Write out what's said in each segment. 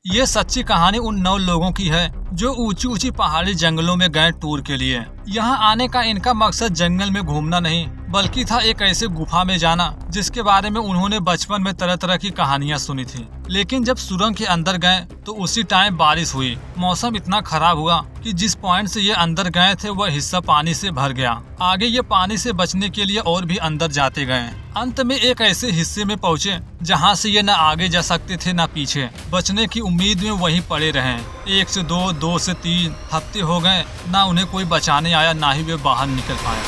ये सच्ची कहानी उन 9 लोगों की है जो ऊंची ऊंची पहाड़ी जंगलों में गए टूर के लिए। यहाँ आने का इनका मकसद जंगल में घूमना नहीं बल्कि था एक ऐसे गुफा में जाना जिसके बारे में उन्होंने बचपन में तरह तरह की कहानियाँ सुनी थी। लेकिन जब सुरंग के अंदर गए तो उसी टाइम बारिश हुई। मौसम इतना खराब हुआ कि जिस पॉइंट से ये अंदर गए थे वह हिस्सा पानी से भर गया। आगे ये पानी से बचने के लिए और भी अंदर जाते गए। अंत में एक ऐसे हिस्से में पहुँचे जहाँ से ये न आगे जा सकते थे न पीछे। बचने की उम्मीद में वहीं पड़े रहे। 1 से 2, 2 से 3 हफ्ते हो गए, ना उन्हें कोई बचाने आया ना ही वे बाहर निकल पाए।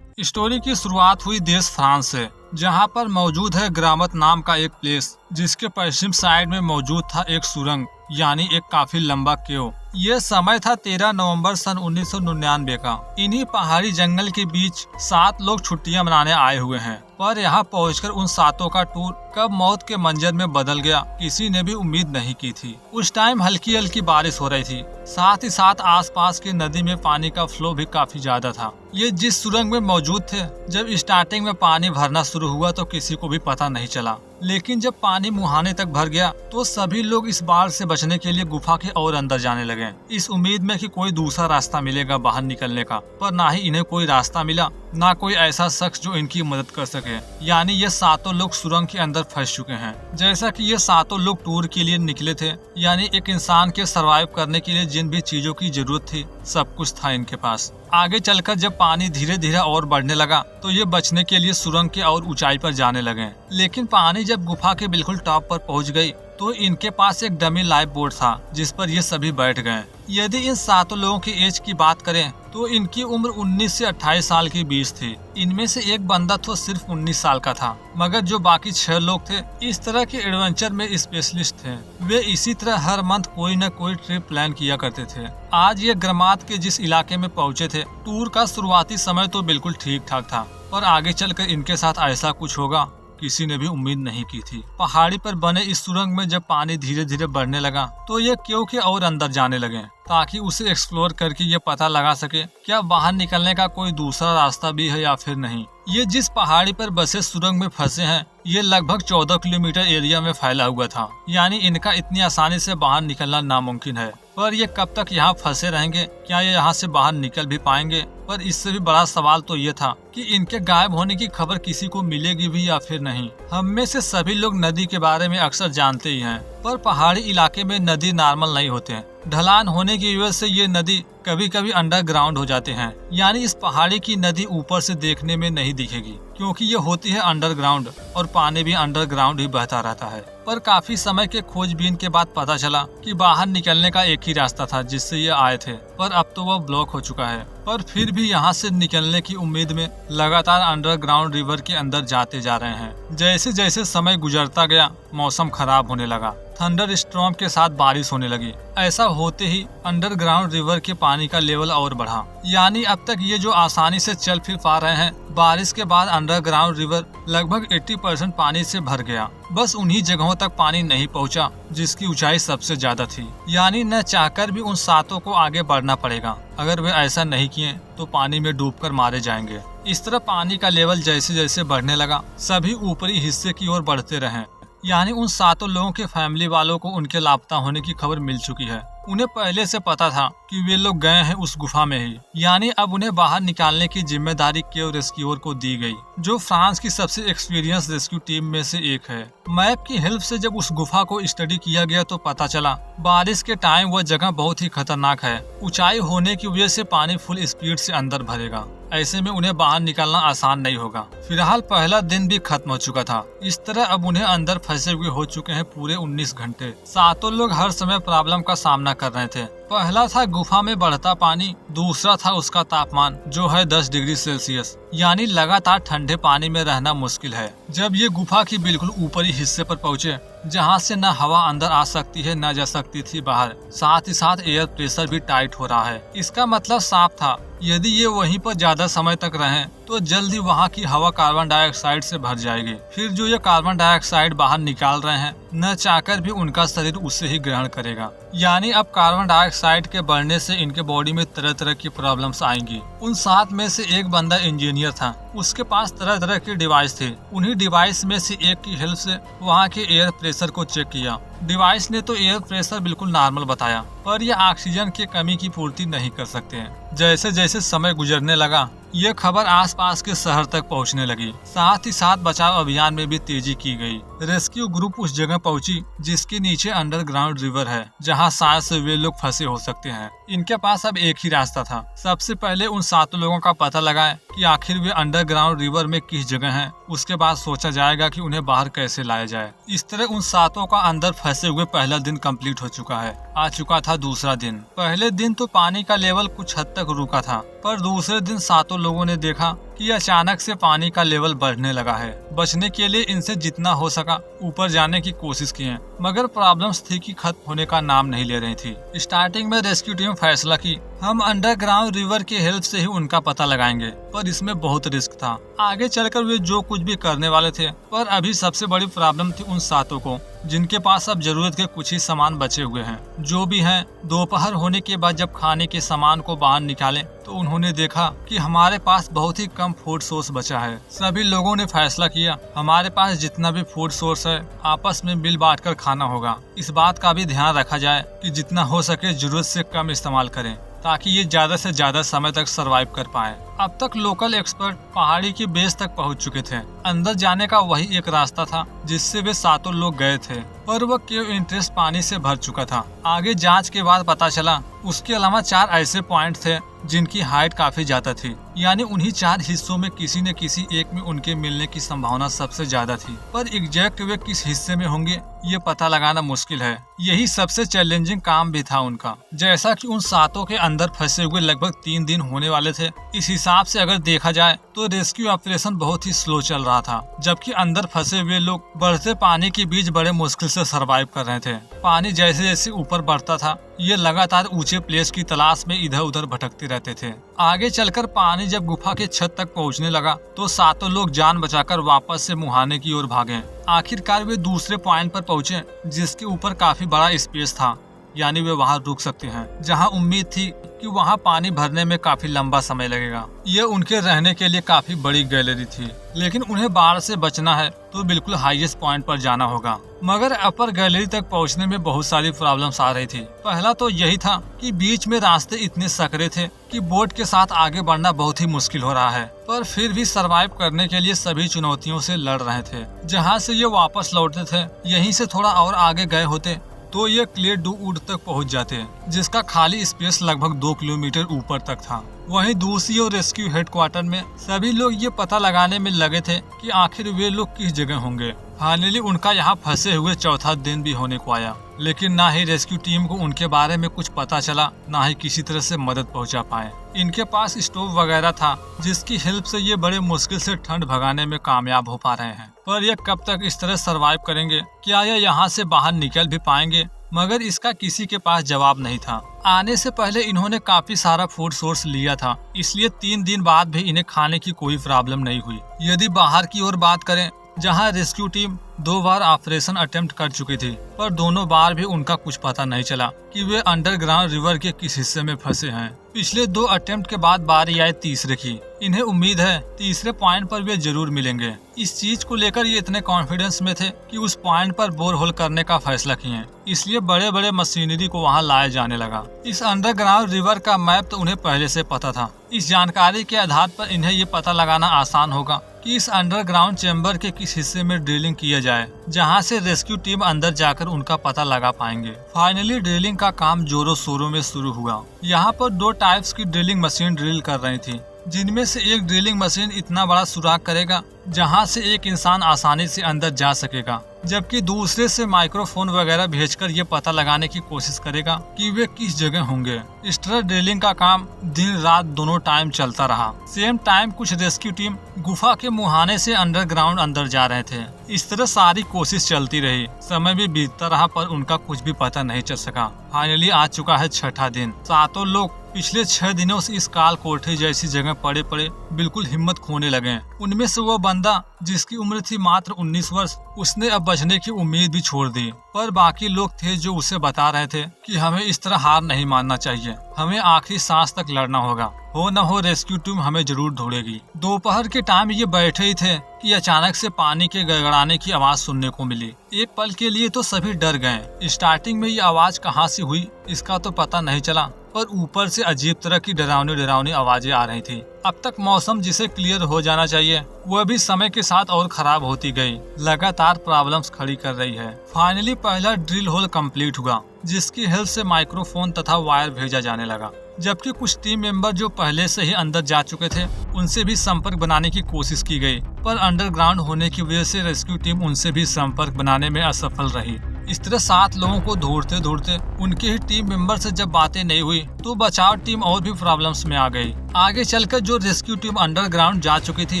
स्टोरी की शुरुआत हुई देश फ्रांस से, जहां पर मौजूद है ग्रामत नाम का एक प्लेस, जिसके पश्चिम साइड में मौजूद था एक सुरंग यानी एक काफी लंबा केव। ये समय था 13 नवंबर सन 1999 का। इन्हीं पहाड़ी जंगल के बीच 7 लोग छुट्टियां मनाने आए हुए हैं, पर यहाँ पहुंचकर उन 7 का टूर कब मौत के मंजर में बदल गया किसी ने भी उम्मीद नहीं की थी। उस टाइम हल्की हल्की बारिश हो रही थी, साथ ही साथ आसपास की नदी में पानी का फ्लो भी काफी ज्यादा था। ये जिस सुरंग में मौजूद थे, जब स्टार्टिंग में पानी भरना शुरू हुआ तो किसी को भी पता नहीं चला, लेकिन जब पानी मुहाने तक भर गया तो सभी लोग इस बाढ़ से बचने के लिए गुफा के और अंदर जाने लगे, इस उम्मीद में कि कोई दूसरा रास्ता मिलेगा बाहर निकलने का। पर ना ही इन्हें कोई रास्ता मिला, ना कोई ऐसा शख्स जो इनकी मदद कर सके। यानी ये 7 लोग सुरंग के अंदर फंस चुके हैं। जैसा कि ये 7 लोग टूर के लिए निकले थे, यानी एक इंसान के सरवाइव करने के लिए जिन भी चीजों की जरूरत थी सब कुछ था इनके पास। आगे चलकर जब पानी धीरे धीरे और बढ़ने लगा तो ये बचने के लिए सुरंग के और ऊंचाई पर जाने लगे। लेकिन पानी जब गुफा के बिल्कुल टॉप पर पहुंच गई तो इनके पास एक डमी लाइफ बोट था जिस पर ये सभी बैठ गए। यदि इन 7 लोगों की एज की बात करें तो इनकी उम्र 19 से 28 साल के बीच थी। इनमें से एक बंदा तो सिर्फ 19 साल का था, मगर जो बाकी 6 लोग थे इस तरह के एडवेंचर में स्पेशलिस्ट थे। वे इसी तरह हर मंथ कोई न कोई ट्रिप प्लान किया करते थे। आज ये ग्रामत के जिस इलाके में पहुंचे थे, टूर का शुरुआती समय तो बिल्कुल ठीक ठाक था, पर आगे चलकर इनके साथ ऐसा कुछ होगा किसी ने भी उम्मीद नहीं की थी। पहाड़ी पर बने इस सुरंग में जब पानी धीरे धीरे बढ़ने लगा तो ये केव के और अंदर जाने लगे ताकि उसे एक्सप्लोर करके ये पता लगा सके क्या बाहर निकलने का कोई दूसरा रास्ता भी है या फिर नहीं। ये जिस पहाड़ी पर बसे सुरंग में फंसे हैं ये लगभग 14 किलोमीटर एरिया में फैला हुआ था, यानी इनका इतनी आसानी से बाहर निकलना नामुमकिन है। पर ये कब तक यहाँ फंसे रहेंगे, क्या ये यहाँ से बाहर निकल भी पाएंगे? पर इससे भी बड़ा सवाल तो ये था कि इनके गायब होने की खबर किसी को मिलेगी भी या फिर नहीं। हम में से सभी लोग नदी के बारे में अक्सर जानते ही हैं, पर पहाड़ी इलाके में नदी नॉर्मल नहीं होते हैं। ढलान होने की वजह से ये नदी कभी कभी अंडरग्राउंड हो जाते हैं, यानी इस पहाड़ी की नदी ऊपर से देखने में नहीं दिखेगी क्योंकि ये होती है अंडरग्राउंड और पानी भी अंडरग्राउंड ही बहता रहता है। पर काफी समय के खोजबीन के बाद पता चला कि बाहर निकलने का एक ही रास्ता था जिससे ये आए थे, पर अब तो वह ब्लॉक हो चुका है। पर फिर भी यहाँ से निकलने की उम्मीद में लगातार अंडरग्राउंड रिवर के अंदर जाते जा रहे हैं। जैसे जैसे समय गुजरता गया मौसम खराब होने लगा, थंडर स्टॉर्म के साथ बारिश होने लगी। ऐसा होते ही अंडरग्राउंड रिवर के पानी का लेवल और बढ़ा, यानी अब तक ये जो आसानी से चल फिर पा रहे हैं, बारिश के बाद अंडरग्राउंड रिवर लगभग 80% पानी से भर गया। बस उन्हीं जगहों तक पानी नहीं पहुंचा जिसकी ऊंचाई सबसे ज्यादा थी, यानी न चाहकर भी उन 7 को आगे बढ़ना पड़ेगा। अगर वे ऐसा नहीं किए तो पानी में डूबकर मारे जाएंगे। इस तरह पानी का लेवल जैसे जैसे बढ़ने लगा सभी ऊपरी हिस्से की ओर बढ़ते रहे, यानी उन 7 लोगों के फैमिली वालों को उनके लापता होने की खबर मिल चुकी है। उन्हें पहले से पता था कि वे लोग गए हैं उस गुफा में ही, यानी अब उन्हें बाहर निकालने की जिम्मेदारी केव रेस्क्यूअर को दी गई, जो फ्रांस की सबसे एक्सपीरियंस रेस्क्यू टीम में से एक है। मैप की हेल्प से जब उस गुफा को स्टडी किया गया तो पता चला बारिश के टाइम वह जगह बहुत ही खतरनाक है। ऊंचाई होने की वजह से पानी फुल स्पीड से अंदर भरेगा, ऐसे में उन्हें बाहर निकालना आसान नहीं होगा। फिलहाल पहला दिन भी खत्म हो चुका था। इस तरह अब उन्हें अंदर फंसे हुए हो चुके हैं पूरे 19 घंटे। 7 लोग हर समय प्रॉब्लम का सामना कर रहे थे। पहला था गुफा में बढ़ता पानी, दूसरा था उसका तापमान जो है 10 डिग्री सेल्सियस, यानी लगातार ठंडे पानी में रहना मुश्किल है। जब ये गुफा की बिल्कुल ऊपरी हिस्से पर पहुँचे जहाँ से न हवा अंदर आ सकती है न जा सकती थी बाहर, साथ ही साथ एयर प्रेशर भी टाइट हो रहा है। इसका मतलब साफ था यदि ये वहीं पर ज्यादा समय तक रहें तो जल्द ही वहाँ की हवा कार्बन डाइऑक्साइड से भर जाएगी। फिर जो ये कार्बन डाइऑक्साइड बाहर निकाल रहे हैं, न चाहकर भी उनका शरीर उसे ही ग्रहण करेगा। यानी अब कार्बन डाइऑक्साइड के बढ़ने से इनके बॉडी में तरह तरह की प्रॉब्लम्स आएंगी। उन 7 में से एक बंदा इंजीनियर था, उसके पास तरह तरह के डिवाइस थे। उन्हीं डिवाइस में से एक की हेल्प से वहाँ के एयर प्रेशर को चेक किया। डिवाइस ने तो एयर प्रेशर बिल्कुल नॉर्मल बताया, पर यह ऑक्सीजन की कमी की पूर्ति नहीं कर सकते हैं। जैसे जैसे समय गुजरने लगा, ये खबर आसपास के शहर तक पहुंचने लगी। साथ ही साथ बचाव अभियान में भी तेजी की गई। रेस्क्यू ग्रुप उस जगह पहुंची जिसके नीचे अंडरग्राउंड रिवर है, जहां शायद से वे लोग फंसे हो सकते हैं। इनके पास अब एक ही रास्ता था, सबसे पहले उन 7 लोगों का पता लगाएं कि आखिर वे अंडरग्राउंड रिवर में किस जगह हैं। उसके बाद सोचा जाएगा कि उन्हें बाहर कैसे लाया जाए। इस तरह उन 7 का अंदर फंसे हुए पहला दिन कंप्लीट हो चुका है। आ चुका था दूसरा दिन। पहले दिन तो पानी का लेवल कुछ हद तक रुका था, पर दूसरे दिन 7 लोगों ने देखा कि अचानक से पानी का लेवल बढ़ने लगा है। बचने के लिए इनसे जितना हो सका ऊपर जाने की कोशिश की है, मगर प्रॉब्लम्स थी कि खत्म होने का नाम नहीं ले रही थी। स्टार्टिंग में रेस्क्यू टीम फैसला की हम अंडरग्राउंड रिवर की हेल्प से ही उनका पता लगाएंगे, पर इसमें बहुत रिस्क था। आगे चलकर वे जो कुछ भी करने वाले थे, पर अभी सबसे बड़ी प्रॉब्लम थी उन 7 को, जिनके पास अब जरूरत के कुछ ही सामान बचे हुए हैं। जो भी हैं, दोपहर होने के बाद जब खाने के सामान को बाहर निकाले तो उन्होंने देखा कि हमारे पास बहुत ही कम फूड सोर्स बचा है। सभी लोगों ने फैसला किया हमारे पास जितना भी फूड सोर्स है आपस में मिल बांट कर खाना होगा। इस बात का भी ध्यान रखा जाए कि जितना हो सके जरूरत से कम इस्तेमाल करें, ताकि ये ज्यादा से ज्यादा समय तक सरवाइव कर पाए। अब तक लोकल एक्सपर्ट पहाड़ी की बेस तक पहुंच चुके थे। अंदर जाने का वही एक रास्ता था जिससे वे 7 लोग गए थे, पर वह केव इंटरेस्ट पानी से भर चुका था। आगे जांच के बाद पता चला उसके अलावा 4 ऐसे पॉइंट थे जिनकी हाइट काफी ज्यादा थी, यानी उन्हीं 4 हिस्सों में किसी न किसी एक में उनके मिलने की संभावना सबसे ज्यादा थी। पर एग्जैक्ट वे किस हिस्से में होंगे ये पता लगाना मुश्किल है। यही सबसे चैलेंजिंग काम भी था उनका। जैसा कि उन 7 के अंदर फंसे हुए लगभग 3 दिन होने वाले थे, इस हिसाब से अगर देखा जाए तो रेस्क्यू ऑपरेशन बहुत ही स्लो चल रहा था, जबकि अंदर फंसे हुए लोग बढ़ते पानी के बीच बड़े मुश्किल से सरवाइव कर रहे थे। पानी जैसे जैसे ऊपर बढ़ता था, ये लगातार ऊंचे प्लेस की तलाश में इधर उधर भटकते रहते थे। आगे चलकर पानी जब गुफा के छत तक पहुंचने लगा तो 7 लोग जान बचाकर वापस से मुहाने की ओर भागे। आखिरकार वे दूसरे पॉइंट पर पहुंचे जिसके ऊपर काफी बड़ा स्पेस था, यानी वे वहां रुक सकते हैं, जहां उम्मीद थी कि वहां पानी भरने में काफी लंबा समय लगेगा। ये उनके रहने के लिए काफी बड़ी गैलरी थी, लेकिन उन्हें बाढ़ से बचना है तो बिल्कुल हाईएस्ट पॉइंट पर जाना होगा। मगर अपर गैलरी तक पहुंचने में बहुत सारी प्रॉब्लम्स आ रही थी। पहला तो यही था कि बीच में रास्ते इतने सकरे थे कि बोट के साथ आगे बढ़ना बहुत ही मुश्किल हो रहा है, पर फिर भी सरवाइव करने के लिए सभी चुनौतियों से लड़ रहे थे। जहाँ से ये वापस लौटते थे, यहीं से थोड़ा और आगे गए होते तो ये क्ले डू वुड तक पहुंच जाते, जिसका खाली स्पेस लगभग 2 किलोमीटर ऊपर तक था। वहीं दूसरी ओर रेस्क्यू हेडक्वार्टर में सभी लोग ये पता लगाने में लगे थे कि आखिर वे लोग किस जगह होंगे। फाइनली उनका यहाँ फंसे हुए चौथा दिन भी होने को आया, लेकिन ना ही रेस्क्यू टीम को उनके बारे में कुछ पता चला, ना ही किसी तरह से मदद पहुँचा पाए। इनके पास स्टोव वगैरह था जिसकी हेल्प से ये बड़े मुश्किल से ठंड भगाने में कामयाब हो पा रहे हैं, पर ये कब तक इस तरह सरवाइव करेंगे, क्या ये यहाँ से बाहर निकल भी पाएंगे? मगर इसका किसी के पास जवाब नहीं था। आने से पहले इन्होंने काफी सारा फूड सोर्स लिया था, इसलिए 3 दिन बाद भी इन्हें खाने की कोई प्रॉब्लम नहीं हुई। यदि बाहर की ओर बात करें, जहां रेस्क्यू टीम 2 बार ऑपरेशन अटेम्प्ट कर चुकी थी, पर दोनों बार भी उनका कुछ पता नहीं चला कि वे अंडरग्राउंड रिवर के किस हिस्से में फंसे हैं। पिछले 2 अटेम्प्ट के बाद बारी आई तीसरे की। इन्हें उम्मीद है तीसरे पॉइंट पर वे जरूर मिलेंगे। इस चीज को लेकर ये इतने कॉन्फिडेंस में थे कि उस पॉइंट पर बोर होल करने का फैसला किए, इसलिए बड़े बड़े मशीनरी को वहां लाया जाने लगा। इस अंडरग्राउंड रिवर का मैप तो उन्हें पहले से पता था। इस जानकारी के आधार पर इन्हें ये पता लगाना आसान होगा कि इस अंडरग्राउंड चेंबर के किस हिस्से में ड्रिलिंग किया जाए, जहां से रेस्क्यू टीम अंदर जाकर उनका पता लगा पाएंगे। फाइनली ड्रिलिंग का काम जोरों शोरों में शुरू हुआ। यहाँ पर 2 टाइप्स की ड्रिलिंग मशीन ड्रिल कर रही थी, जिनमें से एक ड्रिलिंग मशीन इतना बड़ा सुराख करेगा जहां से एक इंसान आसानी से अंदर जा सकेगा, जबकि दूसरे से माइक्रोफोन वगैरह भेजकर ये पता लगाने की कोशिश करेगा कि वे किस जगह होंगे। इस तरह ड्रिलिंग का काम दिन रात दोनों टाइम चलता रहा। सेम टाइम कुछ रेस्क्यू टीम गुफा के मुहाने से अंडरग्राउंड अंदर जा रहे थे। इस तरह सारी कोशिश चलती रही, समय भी बीतता रहा पर उनका कुछ भी पता नहीं चल सका। फाइनली आ चुका है छठा दिन। सातों लोग पिछले 6 दिनों से इस काल कोठरी जैसी जगह पड़े पड़े बिल्कुल हिम्मत खोने लगे। उनमें से वो बंदा जिसकी उम्र थी मात्र 19 वर्ष, उसने अब बचने की उम्मीद भी छोड़ दी। पर बाकी लोग थे जो उसे बता रहे थे कि हमें इस तरह हार नहीं मानना चाहिए, हमें आखिरी सांस तक लड़ना होगा, हो न हो रेस्क्यू टीम हमें जरूर ढूंढेगी। दोपहर के टाइम ये बैठे ही थे कि अचानक से पानी के गड़गड़ाने की आवाज सुनने को मिली। एक पल के लिए तो सभी डर गए। स्टार्टिंग में ये आवाज कहाँ से हुई इसका तो पता नहीं चला, पर ऊपर से अजीब तरह की डरावनी आवाजें आ रही थी। अब तक मौसम जिसे क्लियर हो जाना चाहिए वह भी समय के साथ और खराब होती गई, लगातार प्रॉब्लम्स खड़ी कर रही है। फाइनली पहला ड्रिल होल कंप्लीट हुआ, जिसकी हेल्प से माइक्रोफोन तथा वायर भेजा जाने लगा। जबकि कुछ टीम मेंबर जो पहले से ही अंदर जा चुके थे उनसे भी संपर्क बनाने की कोशिश की गई, पर अंडरग्राउंड होने की वजह से रेस्क्यू टीम उनसे भी संपर्क बनाने में असफल रही। इस तरह 7 लोगों को ढूंढते ढूंढते उनके ही टीम मेंबर से जब बातें नहीं हुई तो बचाव टीम और भी प्रॉब्लम्स में आ गई। आगे चलकर जो रेस्क्यू टीम अंडरग्राउंड जा चुकी थी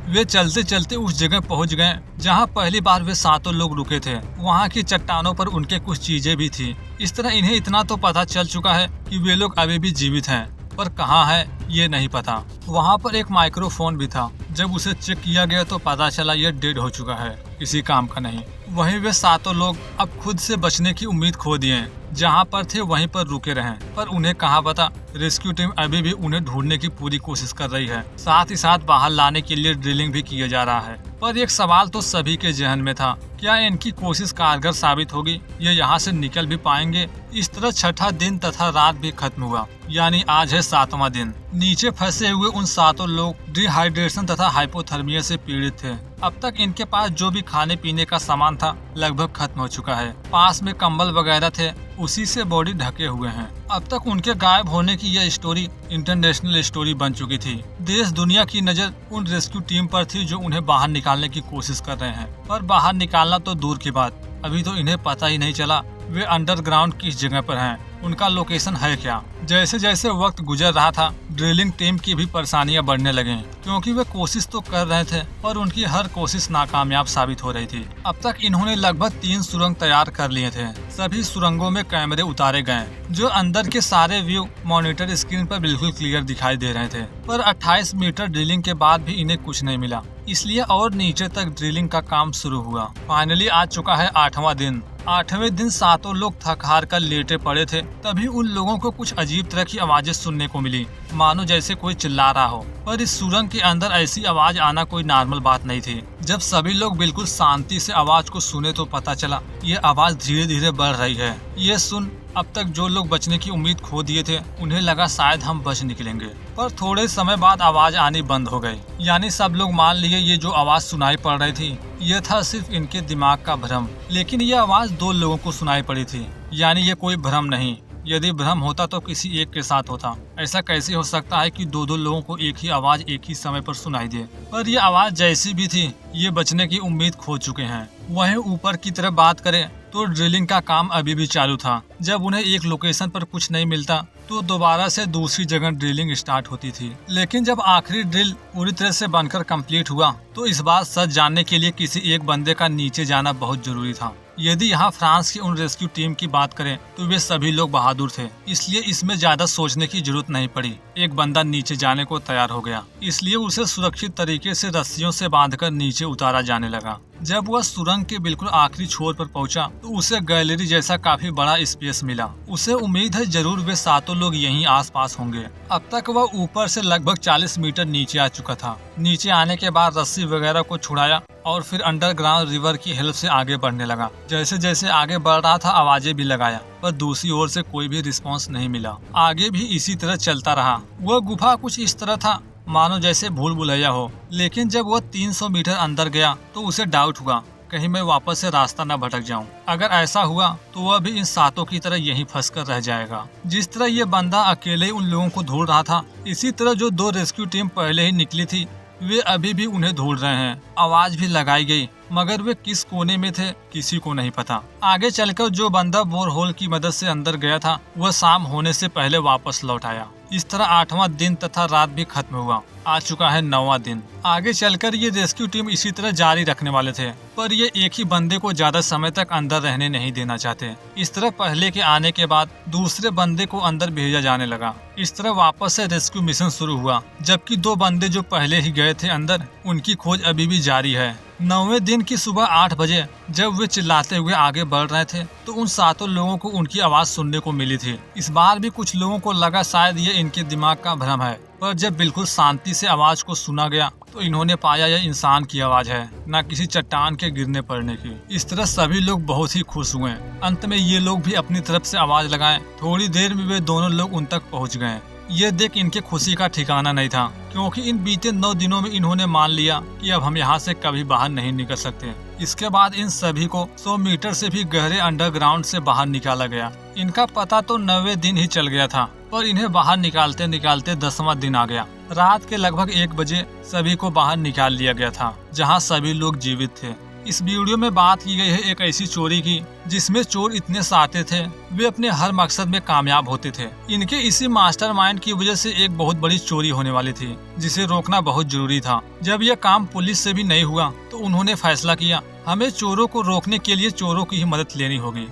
वे चलते चलते उस जगह पहुंच गए जहां पहली बार वे 7 लोग रुके थे। वहां की चट्टानों पर उनके कुछ चीजें भी थी। इस तरह इन्हें इतना तो पता चल चुका है कि वे लोग अभी भी जीवित हैं, पर कहाँ है ये नहीं पता। वहाँ पर एक माइक्रोफोन भी था, जब उसे चेक किया गया तो पता चला यह डेड हो चुका है, किसी काम का नहीं। वहीं वे 7 लोग अब खुद से बचने की उम्मीद खो दिए, जहाँ पर थे वहीं पर रुके रहे। पर उन्हें कहाँ पता रेस्क्यू टीम अभी भी उन्हें ढूंढने की पूरी कोशिश कर रही है, साथ ही साथ बाहर लाने के लिए ड्रिलिंग भी किया जा रहा है। पर एक सवाल तो सभी के जहन में था, क्या इनकी कोशिश कारगर साबित होगी, ये यहाँ से निकल भी पाएंगे? इस तरह छठा दिन तथा रात भी खत्म हुआ, यानी आज है 7वां दिन। नीचे फंसे हुए उन 7 लोग डिहाइड्रेशन तथा हाइपोथर्मिया से पीड़ित थे। अब तक इनके पास जो भी खाने पीने का सामान था लगभग खत्म हो चुका है। पास में कंबल वगैरह थे, उसी से बॉडी ढके हुए हैं। अब तक उनके गायब होने की यह स्टोरी इंटरनेशनल स्टोरी बन चुकी थी। देश दुनिया की नजर उन रेस्क्यू टीम पर थी जो उन्हें बाहर निकालने की कोशिश कर रहे हैं। पर बाहर निकालना तो दूर की बात, अभी तो इन्हें पता ही नहीं चला वे अंडरग्राउंड किस जगह पर हैं, उनका लोकेशन है क्या। जैसे जैसे वक्त गुजर रहा था ड्रिलिंग टीम की भी परेशानियां बढ़ने लगे, क्योंकि वे कोशिश तो कर रहे थे पर उनकी हर कोशिश नाकामयाब साबित हो रही थी। अब तक इन्होंने लगभग 3 सुरंग तैयार कर लिए थे। सभी सुरंगों में कैमरे उतारे गए, जो अंदर के सारे व्यू मॉनिटर स्क्रीन पर बिल्कुल क्लियर दिखाई दे रहे थे। पर 28 मीटर ड्रिलिंग के बाद भी इन्हें कुछ नहीं मिला, इसलिए और नीचे तक ड्रिलिंग का काम शुरू हुआ। फाइनली आ चुका है 8वां दिन। 8वें दिन 7 लोग थक हार कर लेटे पड़े थे, तभी उन लोगों को कुछ अजीब तरह की आवाजें सुनने को मिली, मानो जैसे कोई चिल्ला रहा हो। पर इस सुरंग के अंदर ऐसी आवाज आना कोई नॉर्मल बात नहीं थी। जब सभी लोग बिल्कुल शांति से आवाज को सुने तो पता चला ये आवाज धीरे धीरे बढ़ रही है। ये सुन अब तक जो लोग बचने की उम्मीद खो दिए थे उन्हें लगा शायद हम बच निकलेंगे, पर थोड़े समय बाद आवाज आनी बंद हो गई। यानी सब लोग मान लिए ये जो आवाज सुनाई पड़ रही थी ये था सिर्फ इनके दिमाग का भ्रम। लेकिन ये आवाज 2 लोगों को सुनाई पड़ी थी, यानी ये कोई भ्रम नहीं। यदि भ्रम होता तो किसी एक के साथ होता। ऐसा कैसे हो सकता है कि 2 लोगों को एक ही आवाज एक ही समय पर सुनाई दे? पर ये आवाज जैसी भी थी ये बचने की उम्मीद खो चुके हैं। वहीं ऊपर की तरफ बात करें तो ड्रिलिंग का काम अभी भी चालू था। जब उन्हें एक लोकेशन पर कुछ नहीं मिलता तो दोबारा से दूसरी जगह ड्रिलिंग स्टार्ट होती थी। लेकिन जब आखिरी ड्रिल पूरी तरह से बनकर कंप्लीट हुआ तो इस बात सच जानने के लिए किसी एक बंदे का नीचे जाना बहुत जरूरी था। यदि यहाँ फ्रांस की उन रेस्क्यू टीम की बात करें तो वे सभी लोग बहादुर थे, इसलिए इसमें ज्यादा सोचने की जरूरत नहीं पड़ी। एक बंदा नीचे जाने को तैयार हो गया, इसलिए उसे सुरक्षित तरीके से रस्सियों से बांधकर नीचे उतारा जाने लगा। जब वह सुरंग के बिल्कुल आखिरी छोर पर पहुंचा तो उसे गैलरी जैसा काफी बड़ा स्पेस मिला। उसे उम्मीद है जरूर वे 7 लोग यहीं आसपास होंगे। अब तक वह ऊपर से लगभग 40 मीटर नीचे आ चुका था। नीचे आने के बाद रस्सी वगैरह को छुड़ाया और फिर अंडरग्राउंड रिवर की हेल्प से आगे बढ़ने लगा। जैसे जैसे आगे बढ़ रहा था आवाजें भी लगाया, पर दूसरी ओर से कोई भी रिस्पांस नहीं मिला। आगे भी इसी तरह चलता रहा। वह गुफा कुछ इस तरह था मानो जैसे भूल भुलैया हो। लेकिन जब वह 300 मीटर अंदर गया तो उसे डाउट हुआ कहीं मैं वापस से रास्ता न भटक जाऊं। अगर ऐसा हुआ तो वह भी इन 7 की तरह यहीं फंस कर रह जाएगा। जिस तरह ये बंदा अकेले उन लोगों को ढूंढ रहा था, इसी तरह जो 2 रेस्क्यू टीम पहले ही निकली थी वे अभी भी उन्हें ढूंढ रहे हैं। आवाज भी लगाई गई, मगर वे किस कोने में थे किसी को नहीं पता। आगे चलकर जो बंदा बोरहोल की मदद से अंदर गया था वह शाम होने से पहले वापस लौट आया। इस तरह 8वां दिन तथा रात भी खत्म हुआ। आ चुका है 9वां दिन। आगे चलकर ये रेस्क्यू टीम इसी तरह जारी रखने वाले थे, पर ये एक ही बंदे को ज्यादा समय तक अंदर रहने नहीं देना चाहते। इस तरह पहले के आने के बाद दूसरे बंदे को अंदर भेजा जाने लगा। इस तरह वापस से रेस्क्यू मिशन शुरू हुआ, जबकि 2 बंदे जो पहले ही गए थे अंदर, उनकी खोज अभी भी जारी है। 9वें दिन की सुबह 8 बजे जब वे चिल्लाते हुए आगे बढ़ रहे थे तो उन 7 लोगों को उनकी आवाज सुनने को मिली थी। इस बार भी कुछ लोगों को लगा शायद ये इनके दिमाग का भ्रम है, पर जब बिल्कुल शांति से आवाज को सुना गया तो इन्होंने पाया यह इंसान की आवाज है, न किसी चट्टान के गिरने पड़ने की। इस तरह सभी लोग बहुत ही खुश हुए। अंत में ये लोग भी अपनी तरफ से आवाज लगाएं। थोड़ी देर में वे दोनों लोग उन तक पहुंच गए। ये देख इनके खुशी का ठिकाना नहीं था, क्योंकि इन बीते 9 दिनों में इन्होंने मान लिया कि अब हम यहाँ से कभी बाहर नहीं निकल सकते। इसके बाद इन सभी को 100 मीटर से भी गहरे अंडरग्राउंड से बाहर निकाला गया। इनका पता तो 9वें दिन ही चल गया था, पर इन्हें बाहर निकालते निकालते 10वां दिन आ गया। रात के लगभग 1 बजे सभी को बाहर निकाल लिया गया था, जहाँ सभी लोग जीवित थे। इस वीडियो में बात की गई है एक ऐसी चोरी की जिसमें चोर इतने साते थे, वे अपने हर मकसद में कामयाब होते थे। इनके इसी मास्टरमाइंड की वजह से एक बहुत बड़ी चोरी होने वाली थी, जिसे रोकना बहुत जरूरी था। जब यह काम पुलिस से भी नहीं हुआ तो उन्होंने फैसला किया, हमें चोरों को रोकने के लिए चोरों की ही मदद लेनी होगी।